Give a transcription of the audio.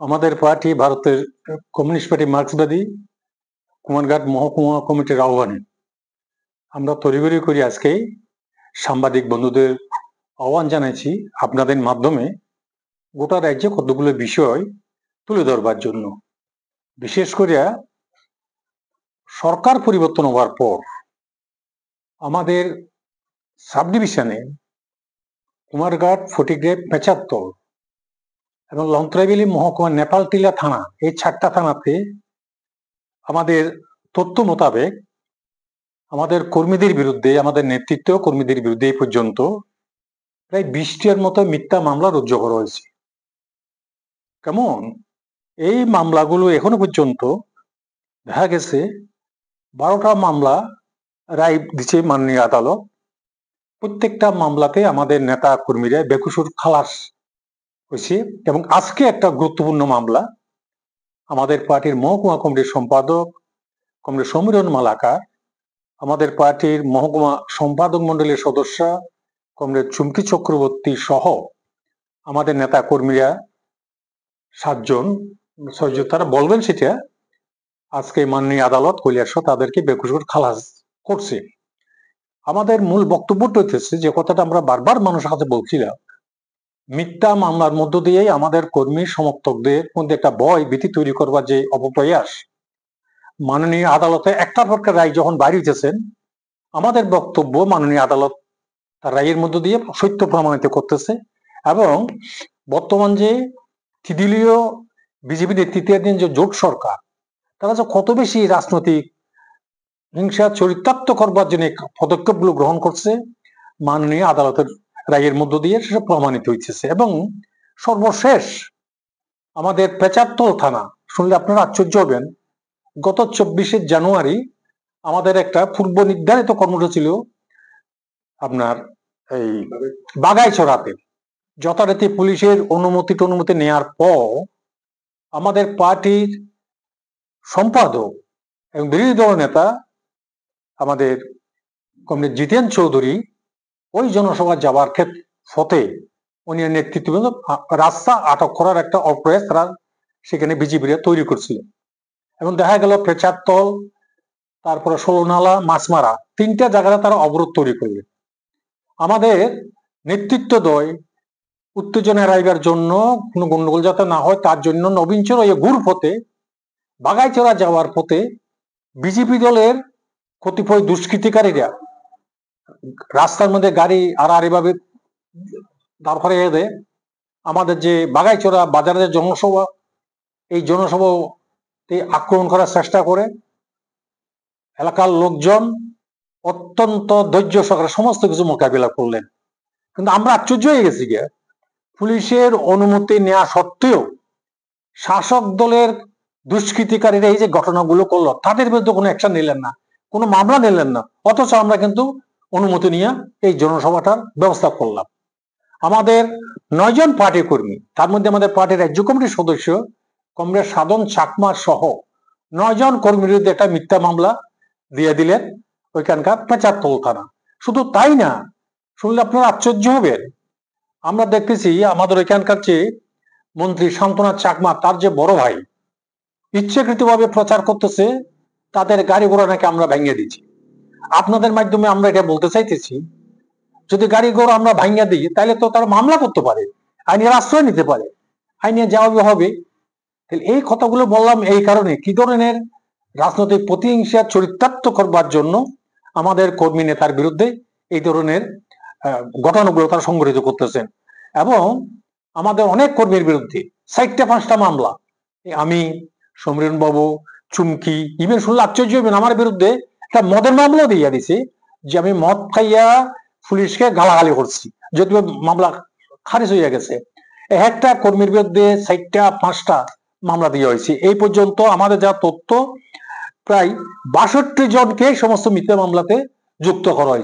আমাদের পার্টি ভারতের communist party মার্ক্সবাদী Kumarghat মহকুমা কমিটির আহ্বানে আমরা তড়িঘড়ি করে আজকে সাংবাদিক বন্ধুদের আহ্বান জানাইছি আপনাদের মাধ্যমে গোটা রাজ্যে কতগুলো বিষয় তুলে ধরবার জন্য। বিশেষ করে সরকার পরিবর্তন হওয়ার পর আমাদের সাব ডিভিশনে কুমারঘাট, ফটিকগ্রাম, পেচারতল এবং লংতরাইবেলী মহকুমা নেপালটিলা থানা, এই 4টা থানাতে আমাদের তথ্য মোতাবেক আমাদের কর্মীদের বিরুদ্ধে, আমাদের নেতৃত্ব কর্মীদের বিরুদ্ধে এই পর্যন্ত প্রায় 20টার মতো মিথ্যা মামলা রুজু করা হয়েছে। কেমন এই মামলাগুলো এখনো পর্যন্ত দেখা গেছে 12টা মামলা রায় দিচ্ছে মাননীয় আদালত। প্রত্যেকটা মামলাতে আমাদের নেতা কর্মীরা বেকসুর খালাস হয়েছে। এবং আজকে একটা গুরুত্বপূর্ণ মামলা আমাদের পার্টির মহকুমা কমিটির সম্পাদক কমরেড সমীরণ মালাকার, আমাদের পার্টির মহকুমা সম্পাদক মন্ডলীর সদস্য কমরেড চুমকি চক্রবর্তী সহ আমাদের নেতা কর্মীরা 7 জন, 6 জন, তারা বলবেন সেটা আজকে মাননীয় আদালত কৈলাস তাদেরকে বেকসুর খালাস করছে। আমাদের মূল বক্তব্যটা হচ্ছে যে কথাটা আমরা বারবার মানুষের কাছে বলছিলাম, মিথ্যা মামলার মধ্য দিয়েই আমাদের কর্মী সমর্থকদের মধ্যে একটা ভয় ভীতি তৈরি করবার যে অপপ্রয়াস, মাননীয় আদালতে একটার পর একটা রায় যখন বাইরে হইতেছেন, আমাদের বক্তব্য মাননীয় আদালত তার রায়ের মধ্য দিয়ে সত্য প্রমাণিত করতেছে। এবং বর্তমান যে তৃতীয় বিজেপি নেতৃত্বাধীন যে জোট সরকার, তারা যে কত বেশি রাজনৈতিক হিংসা চরিতার্থ করবার জন্য পদক্ষেপগুলো গ্রহণ করছে মাননীয় আদালতের রায়ের মধ্য দিয়ে সেটা প্রমাণিত হইতেছে। এবং সর্বশেষ আমাদের পেচারতল থানা, শুনলে আপনারা আশ্চর্য হবেন, গত 24শে জানুয়ারি আমাদের একটা পূর্ব নির্ধারিত কর্মসূচি ছিল আপনার এই বাগাইছড়াতে। যথারীতি পুলিশের অনুমতি নেওয়ার পর আমাদের পার্টির সম্পাদক এবং বিরোধী দল নেতা আমাদের কমরেড জিতেন চৌধুরী ওই জনসভা যাওয়ার পথে উনি নেতৃত্ব রাস্তা আটক করার একটা অপ্রয়াস তারা সেখানে বিজেপিরা তৈরি করছিল। এবং দেখা গেল পেচারতল, তারপরে ষোলনালা, মাছমারা, 3টা জায়গায় তারা অবরোধ তৈরি করলেন। আমাদের নেতৃত্ব দয় উত্তেজনা এড়াইবার জন্য, কোনো গন্ডগোল যাতে না হয় তার জন্য নবীনচর ওই ঘুর পথে বাগাইচড়া যাওয়ার পথে বিজেপি দলের কতিপয় দুষ্কৃতিকারীরা রাস্তার মধ্যে গাড়ি আড়াআড়িভাবে দাঁড় করিয়ে দেয়। আমাদের যে বাগাইচড়া বাজারের জনসভা, এই জনসভাতে আক্রমণ করার চেষ্টা করে। এলাকার লোকজন অত্যন্ত ধৈর্য সহকারে সমস্ত কিছু মোকাবিলা করলেন। কিন্তু আমরা আশ্চর্য হয়ে গেছি গিয়ে, পুলিশের অনুমতি নেওয়া সত্ত্বেও শাসক দলের দুষ্কৃতিকারীরা এই যে ঘটনাগুলো করলো, তাদের বিরুদ্ধে কোনো অ্যাকশন নিলেন না, কোনো মামলা নিলেন না। অথচ আমরা কিন্তু অনুমতি নিয়ে এই জনসভাটার ব্যবস্থা করলাম। আমাদের 9 জন পার্টি কর্মী, তার মধ্যে আমাদের পার্টির রাজ্য কমিটির সদস্য কমরেড সাধন চাকমা সহ 9 জন কর্মীর বিরুদ্ধে একটা মিথ্যা মামলা দিয়ে দিলেন ওইখানকার পেচারতল থানা। শুধু তাই না, শুনলে আপনারা আশ্চর্য হবেন, আমরা দেখতেছি আমাদের ওইখানকার যে মন্ত্রী শান্তনাথ চাকমা, তার যে বড় ভাই ইচ্ছাকৃতভাবে প্রচার করতেছে তাদের গাড়ি ঘোড়া নাকি আমরা ভেঙে দিচ্ছি। আপনাদের মাধ্যমে আমরা এটা বলতে চাইতেছি, যদি গাড়ি ঘোড়া আমরা ভাঙিয়ে দিই তাহলে তো তারা মামলা করতে পারে, আইনের আশ্রয় নিতে পারে, আইনে যাওয়া হবে। এই কথাগুলো বললাম এই কারণে, কি ধরনের রাজনৈতিক প্রতিহিংসা চরিতার্থ করবার জন্য আমাদের কর্মী নেতার বিরুদ্ধে এই ধরনের ঘটনাগুলো তারা সংঘটিত করতেছেন। এবং আমাদের অনেক কর্মীর বিরুদ্ধে 4টা 5টা মামলা, আমি, সমীরণ বাবু, চুমকি, ইভেন শুনলে আশ্চর্য হবেন, আমার বিরুদ্ধে একটা মদের মামলা দিয়ে দিছে যে আমি মদ খাইয়া পুলিশকে গালাগালি করছি, যদিও মামলা খারিজ হয়ে গেছে। একটা কর্মীর বিরুদ্ধে 4টা 5টা মামলা দিয়ে হয়েছে। এই পর্যন্ত আমাদের যা তথ্য, প্রায় 62 জনকে সমস্ত মিথ্যা মামলাতে যুক্ত করা হয়েছে।